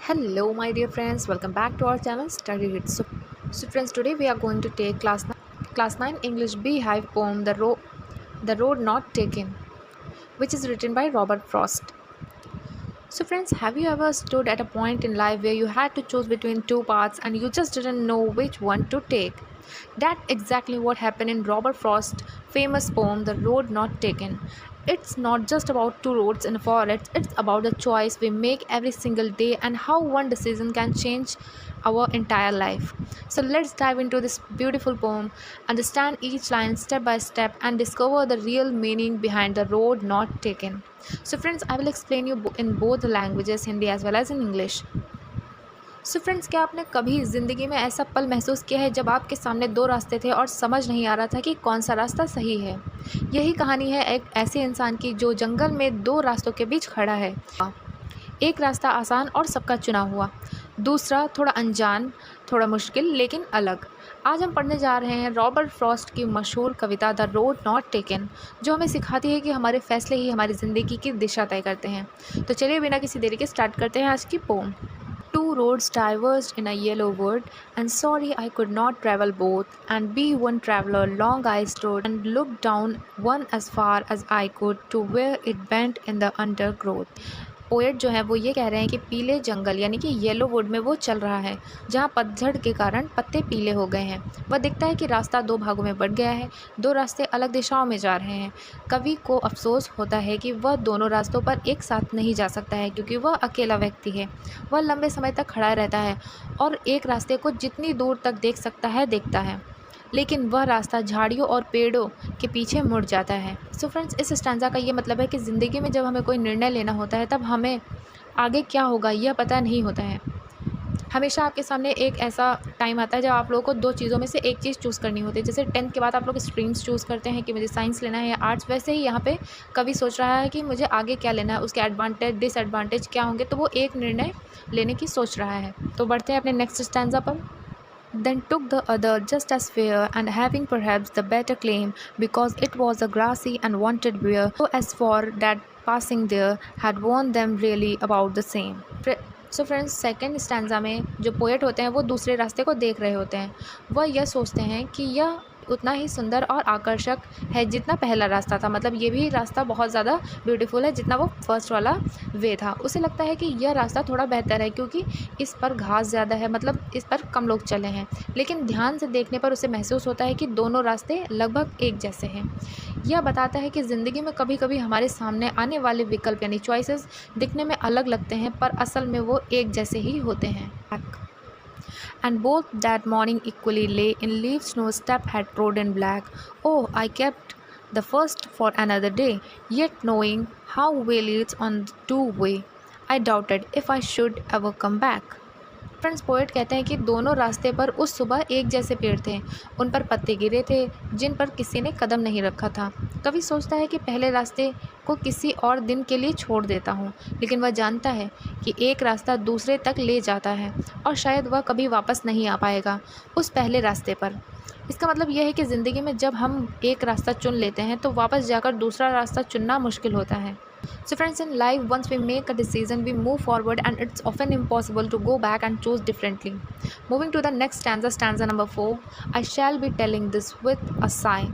Hello, my dear friends. Welcome back to our channel Study It. So friends, today we are going to take class 9 English Beehive poem The Road Not Taken, which is written by Robert Frost. So friends, have you ever stood at a point in life where you had to choose between two paths and you just didn't know which one to take? That's exactly what happened in Robert Frost's famous poem The Road Not Taken. It's not just about two roads in a forest, it's about the choice we make every single day and how one decision can change our entire life. So let's dive into this beautiful poem, understand each line step by step, and discover the real meaning behind the road not taken. So friends, I will explain you in both the languages, Hindi as well as in English. So friends, क्या आपने कभी ज़िंदगी में ऐसा पल महसूस किया है जब आपके सामने दो रास्ते थे और समझ नहीं आ रहा था कि कौन सा रास्ता सही है? यही कहानी है एक ऐसे इंसान की जो जंगल में दो रास्तों के बीच खड़ा है। एक रास्ता आसान और सबका चुना हुआ, दूसरा थोड़ा अनजान, थोड़ा मुश्किल लेकिन अलग। आज हम पढ़ने जा रहे हैं रॉबर्ट फ्रॉस्ट की मशहूर कविता द रोड नॉट टेकन, जो हमें सिखाती है कि हमारे फैसले ही हमारी ज़िंदगी की दिशा तय करते हैं। तो चलिए बिना किसी देरी के स्टार्ट करते हैं आज की pome. Two roads diverged in a yellow wood, and sorry I could not travel both, and be one traveler long I stood, and looked down one as far as I could to where it bent in the undergrowth. Poet जो है वो ये कह रहे हैं कि पीले जंगल यानी कि येलो वुड में वो चल रहा है जहाँ पतझड़ के कारण पत्ते पीले हो गए हैं। वह दिखता है कि रास्ता दो भागों में बढ़ गया है, दो रास्ते अलग दिशाओं में जा रहे हैं। कवि को अफसोस होता है कि वह दोनों रास्तों पर एक साथ नहीं जा सकता है क्योंकि वह अकेला व्यक्ति है। वह लंबे समय तक खड़ा रहता है और एक रास्ते को जितनी दूर तक देख सकता है देखता है, लेकिन वह रास्ता झाड़ियों और पेड़ों के पीछे मुड़ जाता है। सो फ्रेंड्स, इस स्टैंजा का ये मतलब है कि ज़िंदगी में जब हमें कोई निर्णय लेना होता है तब हमें आगे क्या होगा यह पता नहीं होता है। हमेशा आपके सामने एक ऐसा टाइम आता है जब आप लोगों को दो चीज़ों में से एक चीज़ चूज़ करनी होती है। जैसे 10th के बाद आप लोग स्ट्रीम्स चूज़ करते हैं कि मुझे साइंस लेना है या आर्ट्स, वैसे ही यहाँ पे कवि सोच रहा है कि मुझे आगे क्या लेना है, उसके एडवांटेज डिसएडवांटेज क्या होंगे, तो वो एक निर्णय लेने की सोच रहा है। तो बढ़ते हैं अपने नेक्स्ट स्टैंजा पर। Then took the other just as fair, and having perhaps the better claim, because it was a grassy and wanted wear, so as for that passing there had warned them really about the same. So friends, second stanza में जो poet होते हैं वो दूसरे रास्ते को देख रहे होते हैं। वह यह सोचते हैं कि यह उतना ही सुंदर और आकर्षक है जितना पहला रास्ता था, मतलब ये भी रास्ता बहुत ज़्यादा ब्यूटीफुल है जितना वो फर्स्ट वाला वे था। उसे लगता है कि यह रास्ता थोड़ा बेहतर है क्योंकि इस पर घास ज़्यादा है, मतलब इस पर कम लोग चले हैं। लेकिन ध्यान से देखने पर उसे महसूस होता है कि दोनों रास्ते लगभग एक जैसे हैं। यह बताता है कि ज़िंदगी में कभी कभी हमारे सामने आने वाले विकल्प यानी चॉइसेस दिखने में अलग लगते हैं पर असल में वो एक जैसे ही होते हैं। And both that morning equally lay in leaves no step had trodden black. Oh, I kept the first for another day, yet knowing how way leads on the two way, I doubted if I should ever come back. Friends, poet कहते हैं कि दोनों रास्ते पर उस सुबह एक जैसे पेड़ थे, उन पर पत्ते गिरे थे जिन पर किसी ने कदम नहीं रखा था। कवि सोचता है कि पहले रास्ते को किसी और दिन के लिए छोड़ देता हूँ, लेकिन वह जानता है कि एक रास्ता दूसरे तक ले जाता है और शायद वह कभी वापस नहीं आ पाएगा उस पहले रास्ते पर। इसका मतलब यह है कि ज़िंदगी में जब हम एक रास्ता चुन लेते हैं तो वापस जाकर दूसरा रास्ता चुनना मुश्किल होता है। So friends, in life, once we make a decision, we move forward and it's often impossible to go back and choose differently. Moving to the next stanza, stanza number 4. I shall be telling this with a sigh.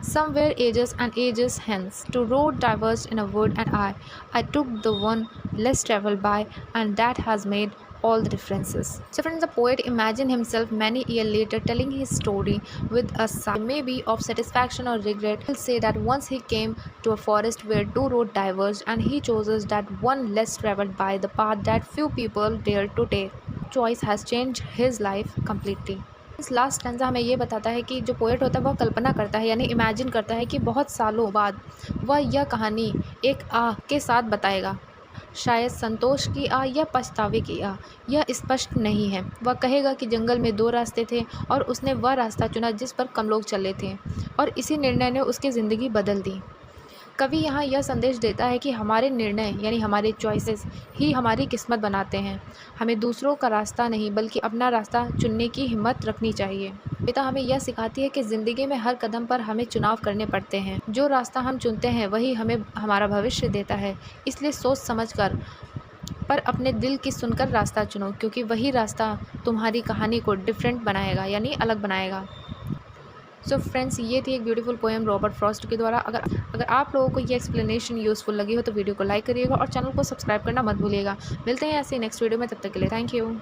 Somewhere ages and ages hence, two roads diverged in a wood, and I took the one less traveled by, and that has made all the differences. So friends, the poet imagined himself many years later telling his story with a sigh, maybe of satisfaction or regret. He'll say that once he came to a forest where two roads diverged, and he chose that one less traveled by, the path that few people dare to take. Choice has changed his life completely. इस last stanza हमें ये बताता है कि जो poet होता है वह कल्पना करता है यानी इमेजिन करता है कि बहुत सालों बाद वह यह कहानी एक आह के साथ बताएगा। शायद संतोष की आह या पछतावे की आह, यह स्पष्ट नहीं है। वह कहेगा कि जंगल में दो रास्ते थे और उसने वह रास्ता चुना जिस पर कम लोग चले थे और इसी निर्णय ने उसकी ज़िंदगी बदल दी। कवि यहाँ यह संदेश देता है कि हमारे निर्णय यानी हमारे चॉइसेस ही हमारी किस्मत बनाते हैं। हमें दूसरों का रास्ता नहीं बल्कि अपना रास्ता चुनने की हिम्मत रखनी चाहिए। कविता हमें यह सिखाती है कि ज़िंदगी में हर कदम पर हमें चुनाव करने पड़ते हैं। जो रास्ता हम चुनते हैं वही हमें हमारा भविष्य देता है, इसलिए सोच समझ कर पर अपने दिल की सुनकर रास्ता चुनो, क्योंकि वही रास्ता तुम्हारी कहानी को डिफरेंट बनाएगा, यानी अलग बनाएगा। सो फ्रेंड्स, ये थी एक ब्यूटीफुल पोएम रॉबर्ट फ्रॉस्ट के द्वारा। अगर आप लोगों को ये एक्सप्लेनेशन यूज़फुल लगी हो तो वीडियो को लाइक करिएगा और चैनल को सब्सक्राइब करना मत भूलिएगा। मिलते हैं ऐसे नेक्स्ट वीडियो में, तब तक के लिए थैंक यू।